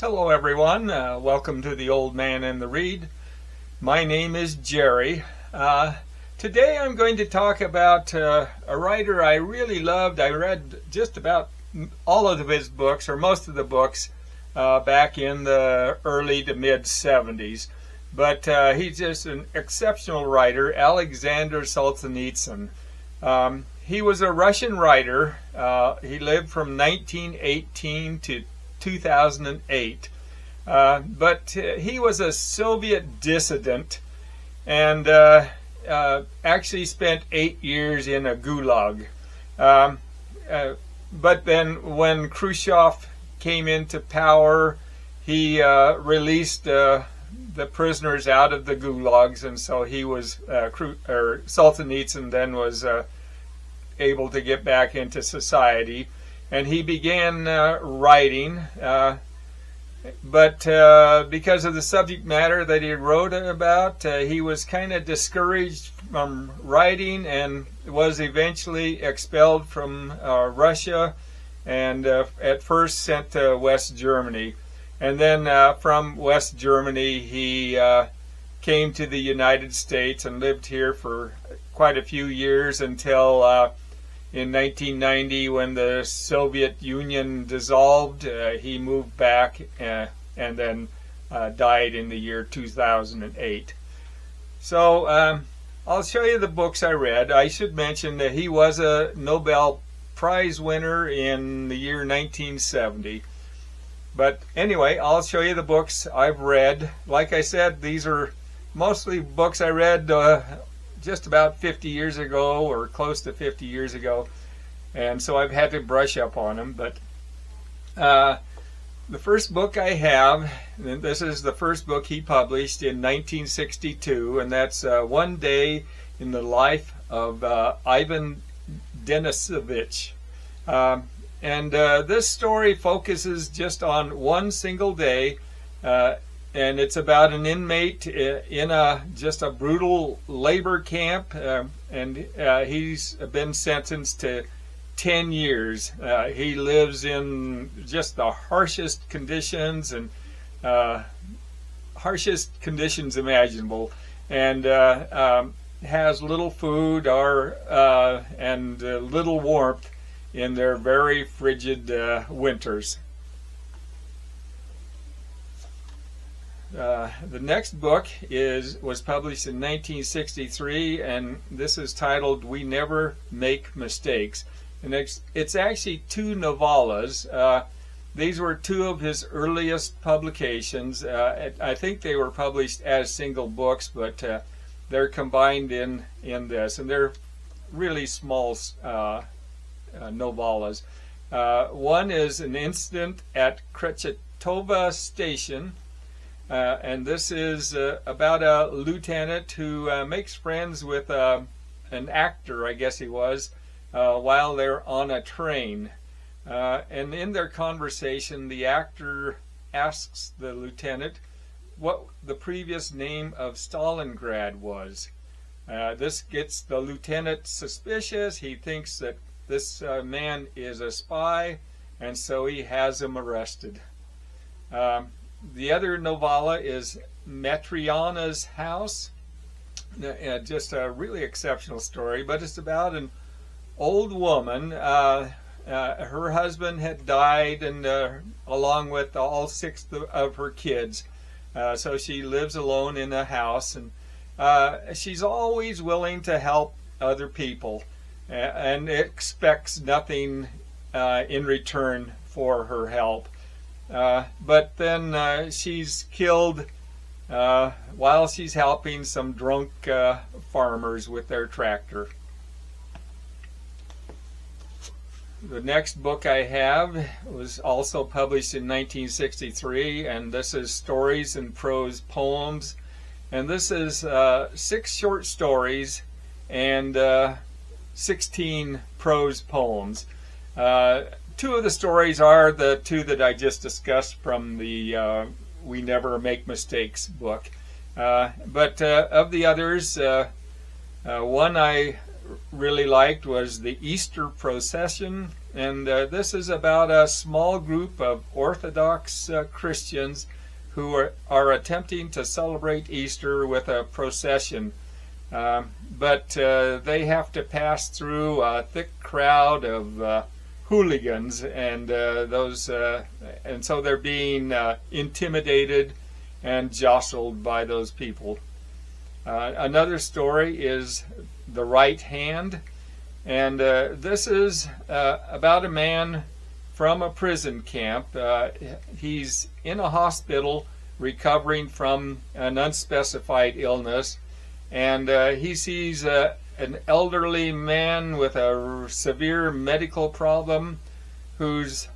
Hello everyone, welcome to The Old Man and the Read. My name is Jerry. Today I'm going to talk about a writer I really loved. I read just about all of his books, or most of the books, back in the early to mid-70s. But he's just an exceptional writer, Aleksandr Solzhenitsyn. He was a Russian writer. He lived from 1918 to 2008. But he was a Soviet dissident and actually spent 8 years in a gulag. But then when Khrushchev came into power, he released the prisoners out of the gulags, and so he was, Solzhenitsyn then was able to get back into society. And he began writing, but because of the subject matter that he wrote about, he was kind of discouraged from writing and was eventually expelled from Russia and at first sent to West Germany. And then from West Germany he came to the United States and lived here for quite a few years until in 1990, when the Soviet Union dissolved, he moved back and then died in the year 2008. So I'll show you the books I read. I should mention that he was a Nobel Prize winner in the year 1970. But anyway, I'll show you the books I've read. Like I said, these are mostly books I read just about 50 years ago, or close to 50 years ago, and so I've had to brush up on them. But the first book I have, and this is the first book he published in 1962, and that's One Day in the Life of Ivan Denisovich. And this story focuses just on one single day, and it's about an inmate in just a brutal labor camp, and he's been sentenced to 10 years. He lives in just the harshest conditions and harshest conditions imaginable, and has little food and little warmth in their very frigid winters. The next book was published in 1963, and this is titled We Never Make Mistakes. And it's actually two novellas. These were two of his earliest publications. I think they were published as single books, but they're combined in this, and they're really small novellas. One is An Incident at Kretchetova Station. And this is about a lieutenant who makes friends with an actor, I guess he was, while they're on a train. And in their conversation, the actor asks the lieutenant what the previous name of Stalingrad was. This gets the lieutenant suspicious. He thinks that this man is a spy, and so he has him arrested. The other novella is Matryona's House. Just a really exceptional story, but it's about an old woman. Her husband had died, and along with all 6 of her kids. So she lives alone in a house, and she's always willing to help other people and expects nothing in return for her help. But then she's killed while she's helping some drunk farmers with their tractor. The next book I have was also published in 1963, and this is Stories and Prose Poems. And this is 6 short stories and 16 prose poems. 2 of the stories are the 2 that I just discussed from the We Never Make Mistakes book. But of the others, one I really liked was The Easter Procession, and this is about a small group of Orthodox Christians who are attempting to celebrate Easter with a procession. But they have to pass through a thick crowd of hooligans, and and so they're being intimidated and jostled by those people. Another story is The Right Hand, and this is about a man from a prison camp. He's in a hospital recovering from an unspecified illness, and he sees an elderly man with a severe medical problem who's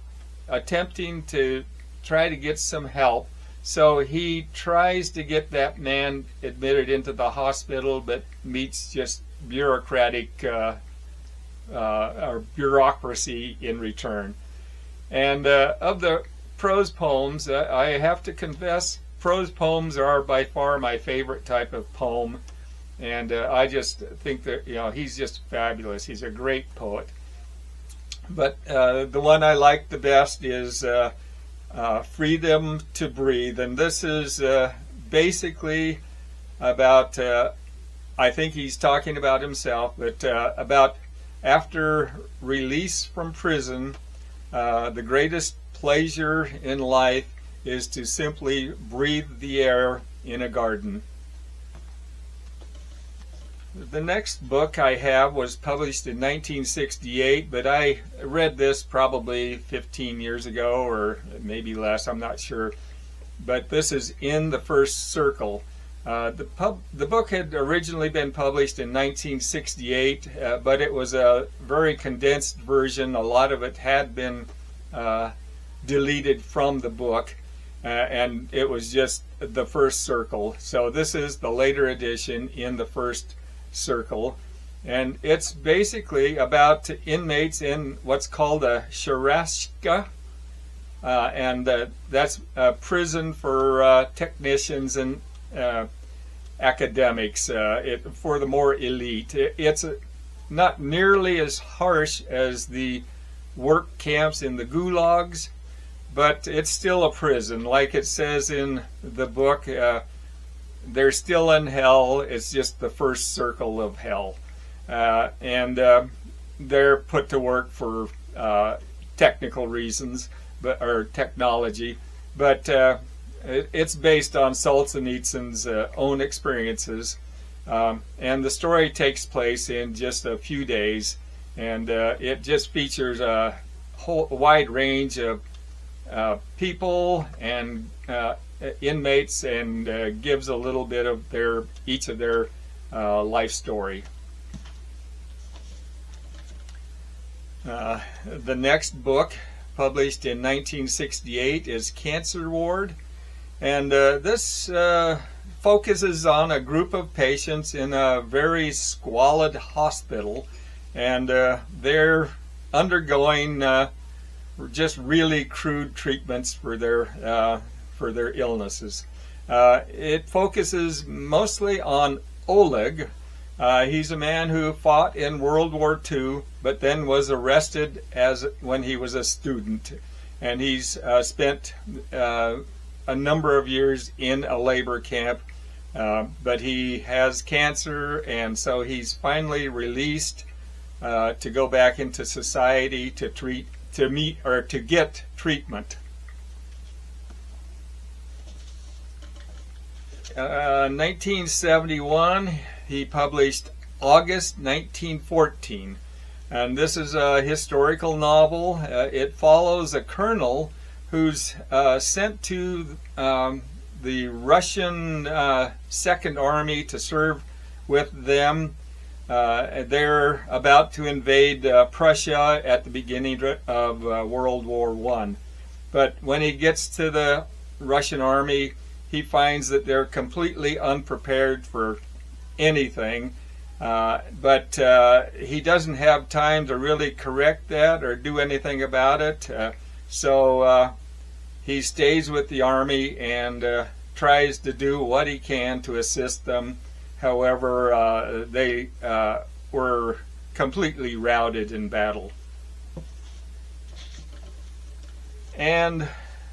attempting to try to get some help. So he tries to get that man admitted into the hospital, but meets just bureaucratic or bureaucracy in return. And of the prose poems, I have to confess, prose poems are by far my favorite type of poem. And I just think that, he's just fabulous. He's a great poet. But the one I like the best is Freedom to Breathe. And this is basically about, I think he's talking about himself, but about after release from prison, the greatest pleasure in life is to simply breathe the air in a garden. The next book I have was published in 1968, but I read this probably 15 years ago, or maybe less, I'm not sure. But this is In the First Circle. The book had originally been published in 1968, but it was a very condensed version. A lot of it had been deleted from the book, and it was just The First Circle. So this is the later edition, In the First Circle, and it's basically about inmates in what's called a sharashka, and that's a prison for technicians and academics, for the more elite. It's not nearly as harsh as the work camps in the gulags, but it's still a prison. Like it says in the book, they're still in hell. It's just the first circle of hell. And they're put to work for technical reasons, or technology. But it's based on Solzhenitsyn's own experiences. And the story takes place in just a few days. And it just features a wide range of people and inmates, and gives a little bit of each of their life story. The next book, published in 1968, is Cancer Ward, and this focuses on a group of patients in a very squalid hospital, and they're undergoing just really crude treatments for their illnesses. It focuses mostly on Oleg. He's a man who fought in World War II, but then was arrested when he was a student, and he's spent a number of years in a labor camp, but he has cancer, and so he's finally released to go back into society to get treatment. 1971, he published August 1914, and this is a historical novel. It follows a colonel who's sent to the Russian Second Army to serve with them. They're about to invade Prussia at the beginning of World War I. But when he gets to the Russian army, he finds that they're completely unprepared for anything, but he doesn't have time to really correct that or do anything about it. So he stays with the army and tries to do what he can to assist them. However, they were completely routed in battle. And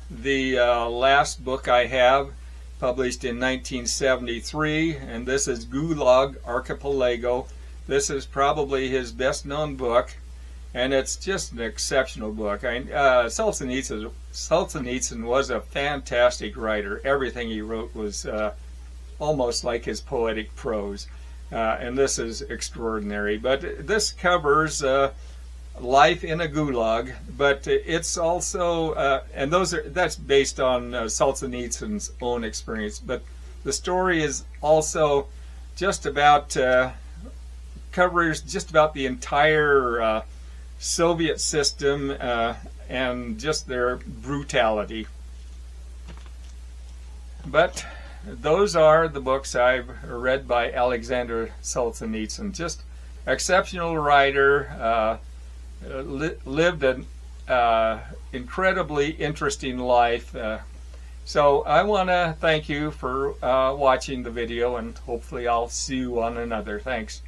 the last book I have, published in 1973, and this is Gulag Archipelago. This is probably his best known book, and it's just an exceptional book. Solzhenitsyn was a fantastic writer. Everything he wrote was almost like his poetic prose, and this is extraordinary. But this covers life in a gulag, but it's also and that's based on Solzhenitsyn's own experience. But the story is also just about covers just about the entire Soviet system and just their brutality. But those are the books I've read by Aleksandr Solzhenitsyn. Just exceptional writer. Lived an incredibly interesting life. So I want to thank you for watching the video, and hopefully I'll see you on another. Thanks.